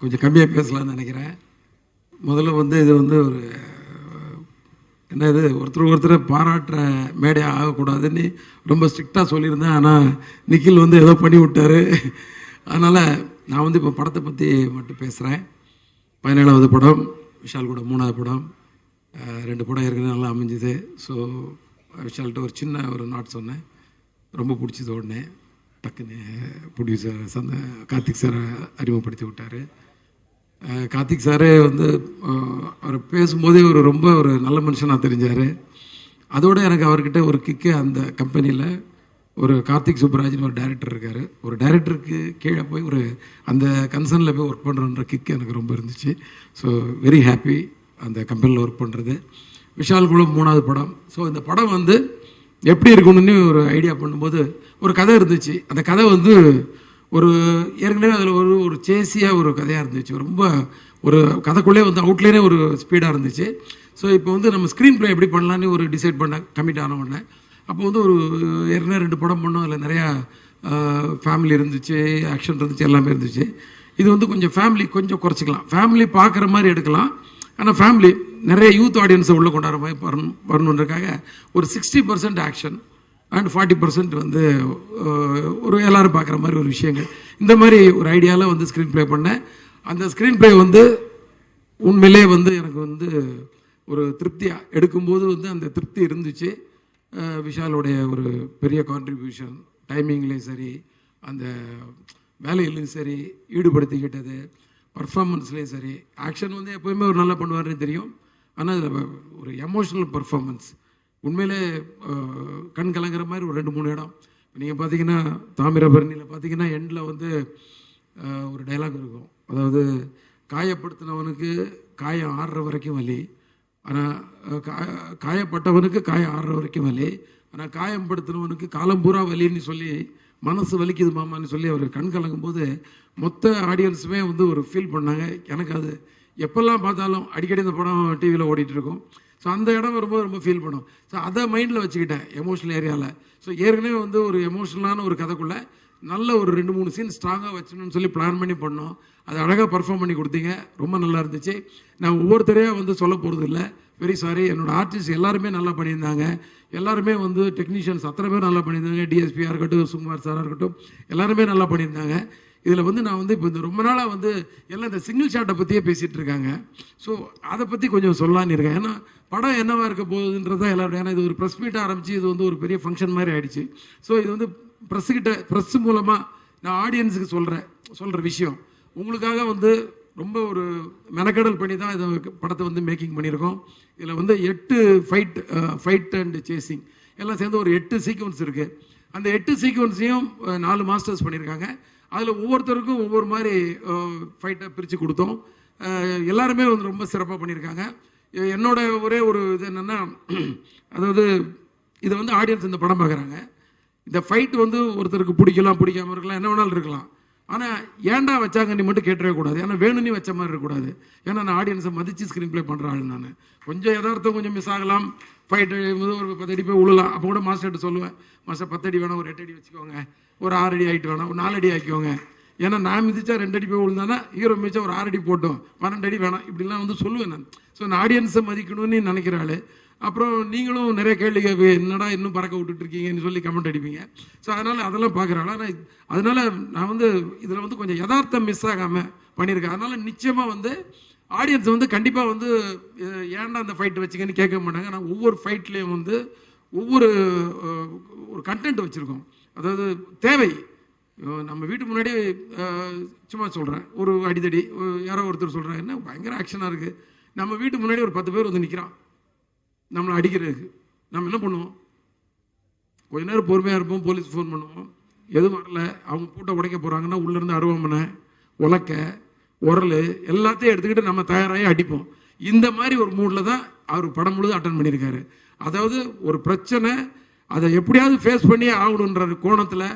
கொஞ்சம் கம்மியாக பேசலாம்னு நினைக்கிறேன். முதல்ல வந்து இது வந்து ஒரு என்னது ஒருத்தரை பாராட்டுற மேடையாக ஆகக்கூடாதுன்னு ரொம்ப ஸ்ட்ரிக்டாக சொல்லியிருந்தேன். ஆனால் நிக்கில் வந்து ஏதோ பண்ணி விட்டார். அதனால் நான் வந்து இப்போ படத்தை பற்றி மட்டும் பேசுகிறேன். 17வது படம், விஷால் கூட 3வது படம். 2 படம் ஏற்கனவே நல்லா அமைஞ்சுது. ஸோ விஷால்கிட்ட ஒரு சின்ன ஒரு நாட் சொன்னேன், ரொம்ப பிடிச்சது. உடனே டக்குன்னு ப்ரொடியூசர் கார்த்திக் சாரை அறிமுகப்படுத்தி விட்டார். கார்த்திக் சாரே வந்து அவர் பேசும்போதே ரொம்ப ஒரு நல்ல மனுஷனாக தெரிஞ்சார். அதோடு எனக்கு அவர்கிட்ட ஒரு கிக்கு, அந்த கம்பெனியில் ஒரு கார்த்திக் சுப்ராஜ்னு ஒரு டைரக்டர் இருக்கார். ஒரு டைரக்டருக்கு கீழே போய் ஒரு அந்த கன்சர்னில் போய் ஒர்க் பண்ணுறன்ற கிக்கு எனக்கு ரொம்ப இருந்துச்சு. ஸோ வெரி ஹாப்பி அந்த கம்பெனியில் ஒர்க் பண்ணுறது. விஷால் கூட 3வது படம். ஸோ இந்த படம் வந்து எப்படி இருக்கணும்னு ஒரு ஐடியா பண்ணும்போது ஒரு கதை இருந்துச்சு. அந்த கதை வந்து ஒரு ஏற்கனவே அதில் ஒரு சேசியாக ஒரு கதையாக இருந்துச்சு. ரொம்ப ஒரு கதைக்குள்ளே வந்து அவுட்லைனே ஒரு ஸ்பீடாக இருந்துச்சு. ஸோ இப்போ வந்து நம்ம ஸ்க்ரீன் ப்ளே எப்படி பண்ணலான்னு ஒரு டிசைட் பண்ண கமிட் ஆன உடனே அப்போ வந்து ஒரு ஏற்கனவே 2 படம் பண்ணோம். அதில் நிறையா ஃபேமிலி இருந்துச்சு, ஆக்ஷன் இருந்துச்சு, எல்லாமே இருந்துச்சு. இது வந்து கொஞ்சம் ஃபேமிலி கொஞ்சம் குறைச்சிக்கலாம், ஃபேமிலி பார்க்குற மாதிரி எடுக்கலாம். ஆனால் ஃபேமிலி நிறைய யூத் ஆடியன்ஸை உள்ளே கொண்டாடுற மாதிரி வரணுன்றக்காக ஒரு 60% ஆக்ஷன் அண்ட் 40% வந்து ஒரு எல்லோரும் பார்க்குற மாதிரி ஒரு விஷயங்கள், இந்த மாதிரி ஒரு ஐடியாவில் வந்து ஸ்க்ரீன் ப்ளே பண்ணேன். அந்த ஸ்க்ரீன் ப்ளே வந்து உண்மையிலே வந்து எனக்கு வந்து ஒரு திருப்தியாக எடுக்கும்போது வந்து அந்த திருப்தி இருந்துச்சு. விஷாலுடைய ஒரு பெரிய கான்ட்ரிபியூஷன், டைமிங்லேயும் சரி, அந்த வேலையிலையும் சரி, ஈடுபடுத்திக்கிட்டது, பர்ஃபார்மன்ஸ்லேயும் சரி. ஆக்ஷன் வந்து எப்போயுமே ஒரு நல்லா பண்ணுவார்னு தெரியும். ஆனால் ஒரு எமோஷ்னல் பர்ஃபார்மன்ஸ் உண்மையிலே கண் கலங்குற மாதிரி ஒரு 2-3 இடம். நீங்கள் பார்த்தீங்கன்னா தாமிரபரணியில் பார்த்தீங்கன்னா எண்டில் வந்து ஒரு டைலாக் இருக்கும். அதாவது காயப்படுத்தினவனுக்கு காயம் ஆடுற வரைக்கும் வலி, ஆனால் காயப்பட்டவனுக்கு காயம் ஆடுற வரைக்கும் வலி, ஆனால் காயப்படுத்தினவனுக்கு காலம் பூரா வலின்னு சொல்லி மனசு வலிக்குது மாமான்னு சொல்லி அவர் கண் கலங்கும்போது மொத்த ஆடியன்ஸுமே வந்து ஒரு ஃபீல் பண்ணாங்க. எனக்கு அது எப்பெல்லாம் பார்த்தாலும் அடிக்கடி இந்த படம் டிவியில் ஓடிட்டுருக்கும். ஸோ அந்த இடம் வரும்போது ரொம்ப ஃபீல் பண்ணும். ஸோ அதை மைண்டில் வச்சுக்கிட்டேன் எமோஷனல் ஏரியாவில். ஸோ ஏற்கனவே வந்து ஒரு எமோஷனலான ஒரு கதைக்குள்ளே நல்ல ஒரு 2-3 சீன் ஸ்ட்ராங்காக வச்சணும்னு சொல்லி பிளான் பண்ணி பண்ணோம். அது அழகாக பர்ஃபார்ம் பண்ணி கொடுத்தீங்க, ரொம்ப நல்லா இருந்துச்சு. நான் ஒவ்வொருத்தரையாக வந்து சொல்ல போகிறது இல்லை, வெரி சாரி. என்னோடய ஆர்டிஸ்ட் எல்லாருமே நல்லா பண்ணியிருந்தாங்க. எல்லாருமே வந்து டெக்னீஷியன்ஸ் அத்தனை பேர் நல்லா பண்ணியிருந்தாங்க. டிஎஸ்பியாக இருக்கட்டும், சுகுமார் சாராக இருக்கட்டும், எல்லாருமே நல்லா பண்ணியிருந்தாங்க. இதில் வந்து நான் வந்து இப்போ இந்த ரொம்ப நாளாக வந்து எல்லாம் இந்த சிங்கிள் ஷாட்டை பற்றியே பேசிகிட்டு இருக்காங்க. ஸோ அதை பற்றி கொஞ்சம் சொல்லலான்னு இருக்கேன். ஏன்னா படம் என்னவாக இருக்க போகுதுன்றது தான் எல்லாரும். ஏன்னா இது ஒரு ப்ரெஸ் மீட்டாக ஆரம்பித்து இது வந்து ஒரு பெரிய ஃபங்க்ஷன் மாதிரி ஆகிடுச்சு. ஸோ இது வந்து ப்ரெஸ் மூலமாக நான் ஆடியன்ஸுக்கு சொல்கிற விஷயம். உங்களுக்காக வந்து ரொம்ப ஒரு மெனக்கடல் பண்ணி தான் இதை படத்தை வந்து மேக்கிங் பண்ணியிருக்கோம். இதில் வந்து 8 ஃபைட் அண்ட் சேசிங் எல்லாம் சேர்ந்து ஒரு 8 சீக்வன்ஸ் இருக்குது. அந்த 8 சீக்வன்ஸையும் 4 மாஸ்டர்ஸ் பண்ணியிருக்காங்க. அதில் ஒவ்வொருத்தருக்கும் ஒவ்வொரு மாதிரி ஃபைட்டை பிரித்து கொடுத்தோம். எல்லாருமே வந்து ரொம்ப சிறப்பாக பண்ணியிருக்காங்க. என்னோட ஒரே ஒரு இது என்னென்னா, அதாவது இதை வந்து ஆடியன்ஸ் இந்த படம் பார்க்குறாங்க. இந்த ஃபைட் வந்து ஒருத்தருக்கு பிடிக்கலாம், பிடிக்காமல் இருக்கலாம், என்ன வேணாலும் இருக்கலாம். ஆனால் ஏன்டா வச்சாங்கன்னு மட்டும் கேட்டவே கூடாது. ஏன்னா வேணும்னு வச்ச மாதிரி இருக்கக்கூடாது. ஏன்னா நான் ஆடியன்ஸை மதித்து ஸ்க்ரீன் ப்ளே பண்ணுற ஆள். நான் கொஞ்சம் யதார்த்தம் கொஞ்சம் மிஸ் ஆகலாம், ஃபைட்டு ஒரு 10 அடி போய் விழலாம். அப்போ கூட மாஸ்டர்கிட்ட சொல்லுவேன், மாஸ்டர் 10 அடி வேணாம், ஒரு 8 அடி வச்சுக்கோங்க, ஒரு 6 அடி ஆகிட்டு வேணாம், ஒரு 4 அடி ஆக்கிக்கோங்க. ஏன்னா நான் மிதிச்சா 2 அடி போய் விழுந்தானா, ஹீரோ மிதிச்சா ஒரு 6 அடி போட்டோம், 12 அடி வேணாம், இப்படிலாம் வந்து சொல்லுவேன் நான். ஸோ நான் ஆடியன்ஸை மதிக்கணும்னு நினைக்கிறாள். அப்புறம் நீங்களும் நிறைய கேள்வி என்னடா இன்னும் பறக்க விட்டுட்டு இருக்கீங்கன்னு சொல்லி கமெண்ட் அடிப்பீங்க. ஸோ அதெல்லாம் பார்க்குறாள். ஆனால் அதனால் நான் வந்து இதில் வந்து கொஞ்சம் யதார்த்தம் மிஸ் ஆகாமல் பண்ணியிருக்கேன். அதனால் நிச்சயமாக வந்து ஆடியன்ஸ் வந்து கண்டிப்பாக வந்து ஏன்டா அந்த ஃபைட் வச்சிங்கன்னு கேட்க மாட்டாங்க. நான் ஒவ்வொரு ஃபைட்லேயும் வந்து ஒவ்வொரு ஒரு கண்டென்ட் வச்சுருக்கோம். அதாவது தேவை. நம்ம வீட்டு முன்னாடி சும்மா சொல்கிறேன், ஒரு அடித்தடி யாரோ ஒருத்தர் சொல்கிறாங்க, என்ன பயங்கர ஆக்ஷனாக இருக்குது. நம்ம வீட்டு முன்னாடி ஒரு 10 பேர் வந்து நிற்கிறான் நம்மளை அடிக்கிறதுக்கு. நம்ம என்ன பண்ணுவோம்? கொஞ்ச நேரம் பொறுமையாக இருப்போம், போலீஸ் ஃபோன் பண்ணுவோம். எதுவும் வரல, அவங்க பூட்டை உடைக்க போகிறாங்கன்னா உள்ளேருந்து அருவாமனை, உலக்க, உரல் எல்லாத்தையும் எடுத்துக்கிட்டு நம்ம தயாராகி அடிப்போம். இந்த மாதிரி ஒரு மூடில் தான் அவர் படம் முழுது அட்டன் பண்ணியிருக்காரு. அதாவது ஒரு பிரச்சனை, அதை எப்படியாவது ஃபேஸ் பண்ணியே ஆகணுன்ற கோணத்தில்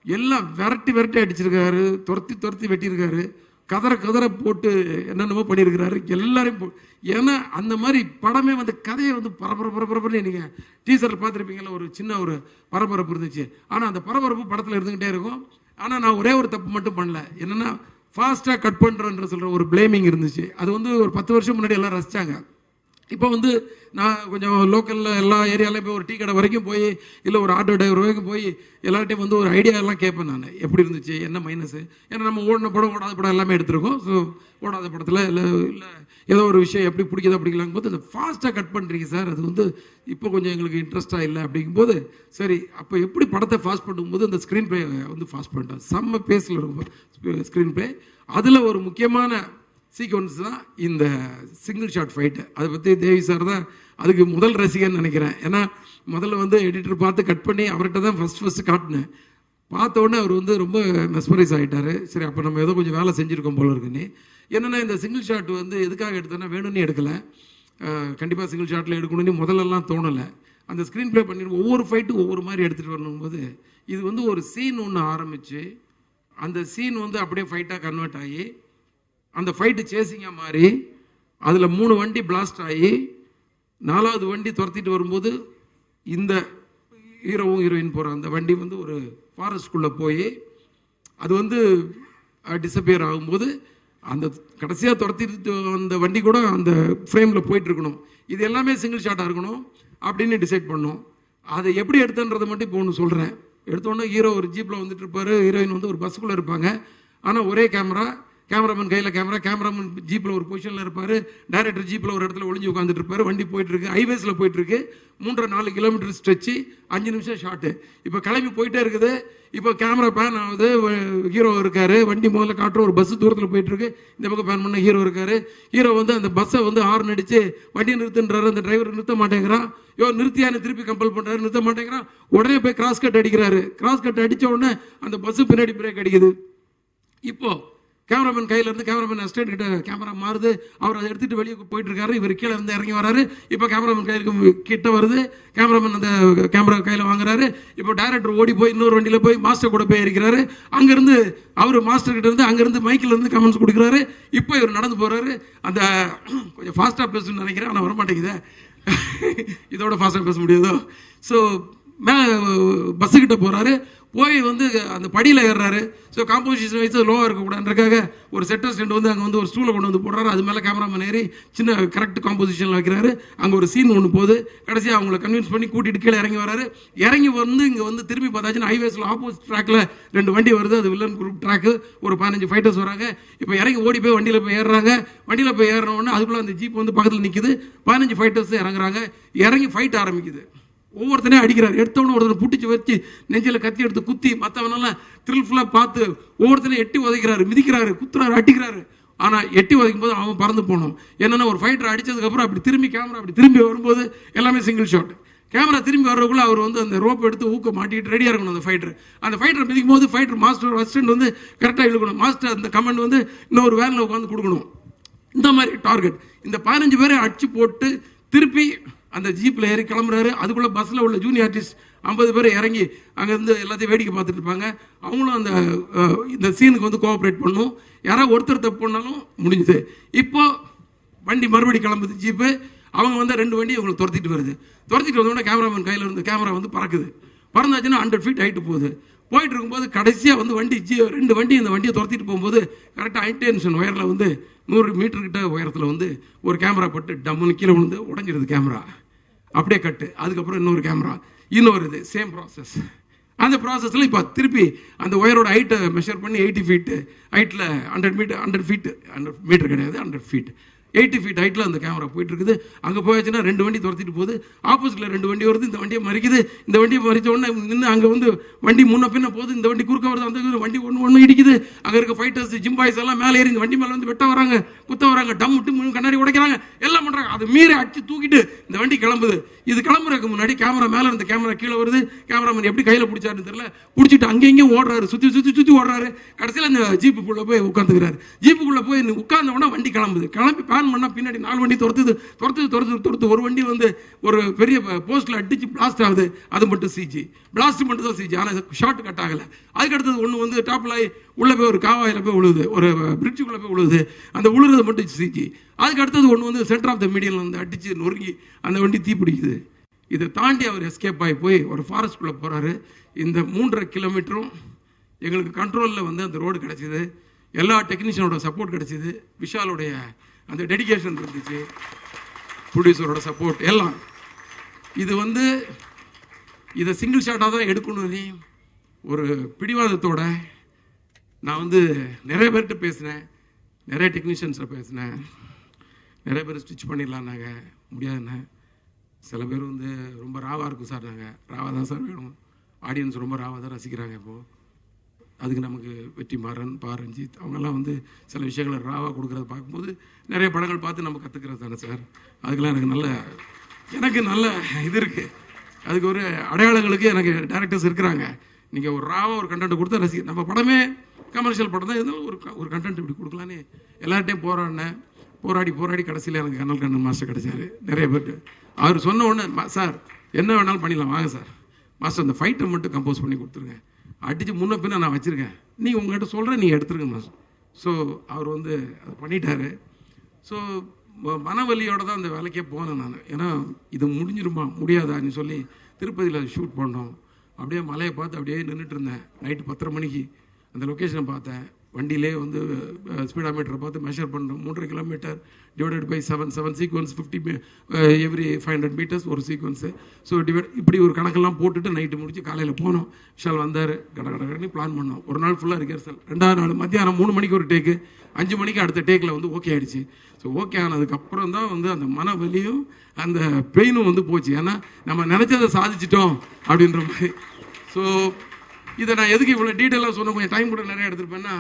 எல்லாம் விரட்டி அடிச்சிருக்காரு, துரத்தி வெட்டியிருக்காரு, கதற போட்டு என்னென்னமோ பண்ணியிருக்கிறாரு எல்லாரையும். ஏன்னா அந்த மாதிரி படமே வந்து கதையை வந்து பரபரப்புன்னு நீங்கள் டீசரில் பார்த்துருப்பீங்களா, ஒரு சின்ன ஒரு பரபரப்பு இருந்துச்சு. ஆனால் அந்த பரபரப்பு படத்தில் இருந்துக்கிட்டே இருக்கும். ஆனால் நான் ஒரே ஒரு தப்பு மட்டும் பண்ணல. என்னென்னா ஃபாஸ்ட்டாக கட் பண்ணுறன்ற சொல்கிற ஒரு பிளேமிங் இருந்துச்சு. அது வந்து ஒரு 10 வருஷம் முன்னாடி எல்லாம் ரசித்தாங்க. இப்போ வந்து நான் கொஞ்சம் லோக்கலில் எல்லா ஏரியாலையும் போய் ஒரு டீ கடை வரைக்கும் போய் இல்லை ஒரு ஆட்டோ டிரைவர் வரைக்கும் போய் எல்லார்ட்டையும் வந்து ஒரு ஐடியாலாம் கேட்பேன் நான், எப்படி இருந்துச்சு, என்ன மைனஸு. ஏன்னா நம்ம ஓடின படம் ஓடாத படம் எல்லாமே எடுத்திருக்கோம். ஸோ ஓடாத படத்தில் இல்லை ஏதோ ஒரு விஷயம் எப்படி பிடிக்குதோ பிடிக்கலாங்கும் போது அந்த ஃபாஸ்ட்டாக கட் பண்ணுறீங்க சார், அது வந்து இப்போ கொஞ்சம் எங்களுக்கு இன்ட்ரெஸ்ட்டாக இல்லை அப்படிங்கும்போது, சரி அப்போ எப்படி படத்தை ஃபாஸ்ட் பண்ணும்போது அந்த ஸ்க்ரீன் ப்ளே வந்து ஃபாஸ்ட் பண்ணிட்டேன். செம்ம பேஸில் இருக்கும் ஸ்க்ரீன் ப்ளே. அதில் ஒரு முக்கியமான சீக்வன்ஸ் தான் இந்த சிங்கிள் ஷாட் ஃபைட்டு. அதை பற்றி தேவி சார் தான் அதுக்கு முதல் ரசிகன்னு நினைக்கிறேன். ஏன்னா முதல்ல வந்து எடிட்டர் பார்த்து கட் பண்ணி அவர்கிட்ட தான் ஃபஸ்ட்டு காட்டினேன். பார்த்த உடனே அவர் வந்து ரொம்ப மெஸ்மரைஸ் ஆகிட்டார். சரி அப்போ நம்ம ஏதோ கொஞ்சம் வேலை செஞ்சுருக்கோம் போல இருக்குன்னு. என்னென்னா இந்த சிங்கிள் ஷாட் வந்து எதுக்காக எடுத்தேன்னா வேணும்னு எடுக்கலை, கண்டிப்பாக சிங்கிள் ஷாட்டில் எடுக்கணும்னு முதல்லலாம் தோணலை. அந்த ஸ்க்ரீன் ப்ளே பண்ணி ஒவ்வொரு ஃபைட்டும் ஒவ்வொரு மாதிரி எடுத்துகிட்டு வரணும்போது இது வந்து ஒரு சீன் ஒன்று ஆரம்பித்து அந்த சீன் வந்து அப்படியே ஃபைட்டாக கன்வெர்ட் ஆகி அந்த ஃபைட்டு சேசிங்காக மாறி அதில் 3 வண்டி பிளாஸ்ட் ஆகி 4வது வண்டி துரத்திட்டு வரும்போது இந்த ஹீரோவும் ஹீரோயின் போகிற அந்த வண்டி வந்து ஒரு ஃபாரஸ்ட்குள்ளே போய் அது வந்து டிஸப்பியர் ஆகும்போது அந்த கடைசியாக துரத்திட்டு அந்த வண்டி கூட அந்த ஃப்ரேமில் போயிட்டுருக்கணும். இது எல்லாமே சிங்கிள் ஷாட்டாக இருக்கணும் அப்படின்னு டிசைட் பண்ணோம். அதை எப்படி எடுத்தன்றதை மட்டும் இப்போ ஒன்று சொல்கிறேன். எடுத்தோன்னே ஹீரோ ஒரு ஜீப்பில் வந்துட்டு இருப்பார், ஹீரோயின் வந்து ஒரு பஸ்ஸுக்குள்ளே இருப்பாங்க. ஆனால் ஒரே கேமராமேன் கையில் கேமராமேன் ஜீப்பில் ஒரு பொசிஷனில் இருப்பார், டைரக்டர் ஜீப்பில் ஒரு இடத்துல ஒளிஞ்சு உட்காந்துட்டு இருப்பார். வண்டி போயிட்டுருக்கு, ஹைவேஸில் போயிட்டுருக்கு, 3.5 கிலோமீட்டர் ஸ்ட்ரெச்சு, 5 நிமிஷம் ஷாட்டு. இப்போ கிளம்பி போயிட்டே இருக்குது. இப்போ கேமரா பேன் ஆகுது, ஹீரோ இருக்கார், வண்டி முதல்ல காட்டுற ஒரு பஸ்ஸு தூரத்தில் போயிட்டுருக்கு, இந்த பக்கம் பேன் பண்ண ஹீரோ இருக்கார். ஹீரோ வந்து அந்த பஸ்ஸை வந்து ஹார்ன் அடித்து வண்டியை நிறுத்துன்றாரு. அந்த டிரைவர் நிறுத்த மாட்டேங்கிறான். நிறுத்தியான்னு திருப்பி கம்பல் பண்ணுறாரு, நிறுத்த மாட்டேங்கிறான். உடனே போய் கிராஸ் கட் அடிக்கிறாரு. கிராஸ் கட் அடித்த உடனே அந்த பஸ்ஸு பின்னாடி பிரேக் அடிக்குது. இப்போ கேமராமேன் கையிலேருந்து கேமராமேன் அசிஸ்டன்ட் கிட்ட கேமரா மாறுது. அவர் அதை எடுத்துகிட்டு வெளியே போயிட்டு இருக்காரு. இவர் கீழே இருந்து இறங்கி வராரு. இப்போ கேமராமேன் கையிலுக்கு கிட்ட வருது. கேமராமேன் அந்த கேமரா கையில் வாங்குறாரு. இப்போ டைரக்டர் ஓடி போய் இன்னொரு வண்டியில் போய் மாஸ்டர் கூட போய் இருக்கிறாரு. அங்கேருந்து அவர் மாஸ்டர் கிட்ட இருந்து அங்கேருந்து மைக்கில் இருந்து கமெண்ட்ஸ் கொடுக்குறாரு. இப்போ இவர் நடந்து போகிறாரு. அந்த கொஞ்சம் ஃபாஸ்ட்டாக பேசணும்னு நினைக்கிறேன், ஆனால் வரமாட்டேங்குது. இதோட ஃபாஸ்ட்டாக பேச முடியாதோ. ஸோ பஸ்ஸுக்கிட்ட போகிறாரு. போய் வந்து அந்த படியில் ஏறுறாரு. ஸோ காம்போசிஷன் வைஸ் லோவாக இருக்கக்கூடாதுன்றக்காக ஒரு செட்டர் ஸ்டெண்ட் வந்து அங்கே வந்து ஒரு ஸ்டூலை கொண்டு வந்து போடுறாரு. அது மேலே கேமராமேன் ஏறி சின்ன கரெக்ட் காம்போசிஷனில் வைக்கிறாரு. அங்கே ஒரு சீன் ஒன்று போகுது. கடைசியாக அவங்கள கன்வின்ஸ் பண்ணி கூட்டிகிட்டு கீழே இறங்கி வராரு. இறங்கி வந்து இங்கே வந்து திரும்பி பார்த்தாச்சுன்னா ஹைவேஸில் ஆப்போசிட் ட்ராக்கில் 2 வண்டி வருது. அது வில்லன் குரூப் ட்ராக்கு. ஒரு 15 ஃபைட்டர்ஸ் வராங்க. இப்போ இறங்கி ஓடி போய் வண்டியில் போய் ஏறுறாங்க. வண்டியில் போய் ஏறினோடனே அதுக்குள்ளே அந்த ஜீப் வந்து பக்கத்தில் நிற்குது. 15 ஃபைட்டர்ஸ் இறங்குறாங்க. இறங்கி ஃபைட் ஆரம்பிக்குது. ஒவ்வொருத்தனே அடிக்கிறார். எடுத்தவொன்னு ஒருத்தர் புட்டிச்சு வச்சு நெஞ்சில் கத்தி எடுத்து குத்தி மற்றவனெல்லாம் த்ரில்ஃபுல்லாக பார்த்து ஒவ்வொருத்தனையும் எட்டி உதைக்கிறாரு, மிதிக்கிறாரு, குத்துறாரு, அடிக்கிறாரு. ஆனால் எட்டி உதைக்கும் போது அவன் பறந்து போனோம். என்னென்னா ஒரு ஃபைட்டர் அடித்ததுக்கப்புறம் அப்படி திரும்பி கேமரா அப்படி திரும்பி வரும்போது எல்லாமே சிங்கிள் ஷாட். கேமரா திரும்பி வர்றதுக்குள்ள அவர் வந்து அந்த ரோப் எடுத்து ஊக்க மாட்டிக்கிட்டு ரெடியாக இருக்கணும். அந்த ஃபைட்டர் மிதிக்கும் போது ஃபைட்டர் மாஸ்டர் அசிஸ்டன்ட் வந்து கரெக்டாக இழுக்கணும். மாஸ்டர் அந்த கமெண்ட் வந்து இன்னொரு வேனில் உட்காந்து கொடுக்கணும். இந்த மாதிரி டார்கெட். இந்த 15 பேரை அடிச்சு போட்டு திருப்பி அந்த ஜீப்பில் ஏறி கிளம்புறாரு. அதுக்குள்ளே பஸ்ஸில் உள்ள ஜூனியர் ஆர்டிஸ்ட் 50 பேர் இறங்கி அங்கேருந்து எல்லாத்தையும் வேடிக்கை பார்த்துட்டு இருப்பாங்க. அவங்களும் அந்த இந்த சீனுக்கு வந்து கோஆப்ரேட் பண்ணும். யாராவது ஒருத்தர் தப்பு பண்ணாலும் முடிஞ்சுது. இப்போ வண்டி மறுபடி கிளம்புது ஜீப்பு. அவங்க வந்து 2 வண்டி இவங்களை துரத்திட்டு வருது. துரத்திட்டு வந்தோடனே கேமராமேன் கையில் இருந்து கேமரா வந்து பறக்குது. பறந்தாச்சுன்னா 100 ஃபீட் ஹைட்டு போயிட்டு இருக்கும்போது கடைசியாக வந்து வண்டி 2 வண்டி இந்த வண்டியை துரத்திட்டு போகும்போது கரெக்டாக ஹைடென்ஷன் ஒயரில் வந்து 100 மீட்டர்கிட்ட உயரத்தில் வந்து ஒரு கேமரா பட்டு டம்முன்னு கீழே விழுந்து உடஞ்சிடுது கேமரா. அப்படியே கட்டு. அதுக்கப்புறம் இன்னொரு கேமரா, இன்னொரு இது சேம் ப்ராசஸ். அந்த ப்ராசஸில் இப்போ திருப்பி அந்த ஒயரோட ஹைட்டை மெஷர் பண்ணி 80 ஃபீட்டு ஹைட்டில் 100 மீட்டர் கிடையாது 100 ஃபீட் 80 ஃபீட் ஹைட்டில் அந்த கேமரா போயிட்டு இருக்குது. அங்கே போயாச்சுன்னா 2 வண்டி துரத்திட்டு போகுது. ஆப்போசிட்டில் 2 வண்டி வருது. இந்த வண்டியை மறிக்குது. இந்த வண்டியை மறித்த உடனே நின்று அங்கே வந்து வண்டி முன்ன பின்ன போகுது. இந்த வண்டி குறுக்க வருது. அந்த வண்டி ஒன்று இடிக்குது. அங்கே இருக்க ஃபைட்டர்ஸ் ஜிம்பாய்ஸ் எல்லாம் மேலே ஏறி இந்த வண்டி மேலே வந்து வெட்ட வராங்க, குத்த வராங்க, டம் விட்டு கண்ணாடி உடைக்கிறாங்க, எல்லாம் பண்ணுறாங்க. அது மீறி அடிச்சு தூக்கிட்டு இந்த வண்டி கிளம்புது. இது கிளம்புறதுக்கு முன்னாடி கேமரா மேலே இருந்த கேமரா கீழே வருது. கேமராமேன் எப்படி கையில் பிடிச்சாருன்னு தெரியல, பிடிச்சிட்டு அங்கேயும் ஓடுறாரு, சுற்றி ஓடுறாரு. கடைசியில் அந்த ஜீப்புக்குள்ளே போய் உட்காந்துக்கிறாரு. ஜீப்புக்குள்ளே போய் உட்கார்ந்த உடனே வண்டி கிளம்புது. கிளம்பி பண்ணா பின்னாடி 4 வண்டி துரத்துது. ஒரு வண்டி வந்து ஒரு பெரிய போஸ்ட்ல அடிச்சு பிளாஸ்ட் ஆகுது. அது மட்டும் சிஜி, பிளாஸ்ட் மட்டும் தான் சிஜி. ஆனால் ஷார்ட் கட் ஆகலை. அதுக்கு அடுத்தது ஒன்று வந்து டாப்ல உள்ள போய் ஒரு காவாயில் போய் விழுது, ஒரு பிரிட்ஜுக்குள்ளே போய் விழுது. அந்த விழுறது மட்டும் சிஜி. அதுக்கு அடுத்தது ஒன்று வந்து சென்டர் ஆஃப் த மீடியல் வந்து அடிச்சு நொறுங்கி அந்த வண்டி தீப்பிடிக்குது. இதை தாண்டி அவர் எஸ்கேப் ஆகி போய் ஒரு ஃபாரஸ்ட்குள்ளே போகிறாரு. இந்த 3.5 கிலோமீட்டரும் எங்களுக்கு கண்ட்ரோலில் வந்து அந்த ரோடு கிடச்சிது. எல்லா டெக்னீஷியனோட சப்போர்ட் கிடைச்சிது, விஷாலோடைய அந்த டெடிகேஷன் இருந்துச்சு, ப்ரொடியூசரோட சப்போர்ட் எல்லாம். இது வந்து இதை சிங்கிள் ஷாட்டாக தான் எடுக்கணும்னு ஒரு பிடிவாதத்தோட நான் வந்து நிறைய பேர்கிட்ட பேசினேன், நிறைய டெக்னீஷியன்ஸில் பேசினேன். நிறைய பேர் ஸ்டிச் பண்ணிடலான்னாங்க, முடியாதுண்ணே. சில பேர் வந்து ரொம்ப ராவாக இருக்கும் சார், நாங்கள் ராவாக தான் சார் வேணும், ஆடியன்ஸ் ரொம்ப ராவாக தான் ரசிக்கிறாங்க இப்போது. அதுக்கு நமக்கு வெற்றிமாறன், ரஞ்சித் அவங்கெல்லாம் வந்து சில விஷயங்களை ராவாக கொடுக்குறத பார்க்கும்போது நிறைய படங்கள் பார்த்து நம்ம கற்றுக்கிறது தானே சார். அதுக்கெல்லாம் எனக்கு நல்ல இது இருக்குது. அதுக்கு ஒரு அடையாளங்களுக்கு எனக்கு டேரக்டர்ஸ் இருக்கிறாங்க. நீங்கள் ஒரு ராவாக ஒரு கண்டென்ட் கொடுத்தா ரசிக்க, நம்ம படமே கமர்ஷியல் படம் தான் இருந்தாலும் ஒரு கண்டென்ட் இப்படி கொடுக்கலான்னு எல்லார்ட்டையும் போராடி கடைசியில் எனக்கு கண்ணன் மாஸ்டர் கிடைச்சாரு. நிறைய பேருக்கு அவர் சொன்ன உடனே சார் என்ன வேணாலும் பண்ணிடலாம் வாங்க சார், மாஸ்டர் அந்த ஃபைட்டை மட்டும் கம்போஸ் பண்ணி கொடுத்துருங்க, அடித்து முன்ன பின்ன நான் வச்சுருக்கேன், நீங்கள் உங்கள்கிட்ட சொல்கிறேன் நீங்கள் எடுத்துருங்க மாஸ்டர். ஸோ அவர் வந்து அதை பண்ணிட்டாரு. ஸோ மனவலியோடு தான் அந்த வேலைக்கே போனேன் நான். ஏன்னா இது முடிஞ்சிருமா முடியாதான்னு சொல்லி திருப்பதியில் ஷூட் பண்ணோம். அப்படியே மலையை பார்த்து அப்படியே நின்றுட்டு இருந்தேன். நைட்டு 10:30 மணிக்கு அந்த லொக்கேஷனை பார்த்தேன். வண்டியிலே வந்து ஸ்பீடாமீட்டரை பார்த்து மெஷர் பண்ணோம். 3.5 kilometre divided by 7 sequence 50 every 500 metres ஒரு சீக்வன்ஸு. ஸோ இப்படி ஒரு கணக்கெல்லாம் போட்டுட்டு நைட்டு முடிச்சு காலையில் போனோம். விஷால் வந்தார், கடகடன்னு பிளான் பண்ணோம். ஒரு நாள் ஃபுல்லாக ரிஹர்சல். 2வது நாள் மத்தியானம் 3 மணிக்கு ஒரு டேக்கு, 5 மணிக்கு அடுத்த டேக்கில் வந்து ஓகே ஆகிடுச்சு. ஸோ ஓகே ஆனதுக்கப்புறம் தான் வந்து அந்த மன வலியும் அந்த பெயினும் வந்து போச்சு. ஏன்னா நம்ம நினச்சதை சாதிச்சிட்டோம் அப்படின்ற மாதிரி. ஸோ இதை நான் எதுக்கு இவ்வளோ டீட்டெயிலாக சொன்ன, கொஞ்சம் டைம் கூட நிறைய எடுத்துருப்பேன்னா,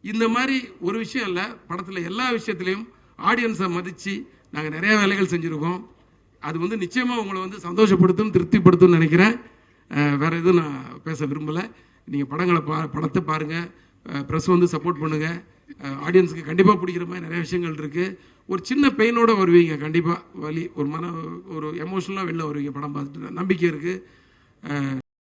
இந்த மாதிரி ஒரு விஷயம் இல்லை, படத்தில் எல்லா விஷயத்துலையும் ஆடியன்ஸை மதித்து நாங்கள் நிறைய வேலைகள் செஞ்சுருக்கோம். அது வந்து நிச்சயமாக உங்களை வந்து சந்தோஷப்படுத்தும், திருப்திப்படுத்தும் நினைக்கிறேன். வேறு எதுவும் நான் பேச விரும்பலை. நீங்கள் படத்தை பாருங்கள், ப்ரெஸ் வந்து சப்போர்ட் பண்ணுங்கள். ஆடியன்ஸுக்கு கண்டிப்பாக பிடிக்கிற மாதிரி நிறைய விஷயங்கள் இருக்குது. ஒரு சின்ன பெயினோடு வருவீங்க, கண்டிப்பாக வலி, ஒரு எமோஷனலாக வெளில வருவீங்க படம் பார்த்துட்டு, நம்பிக்கை இருக்குது.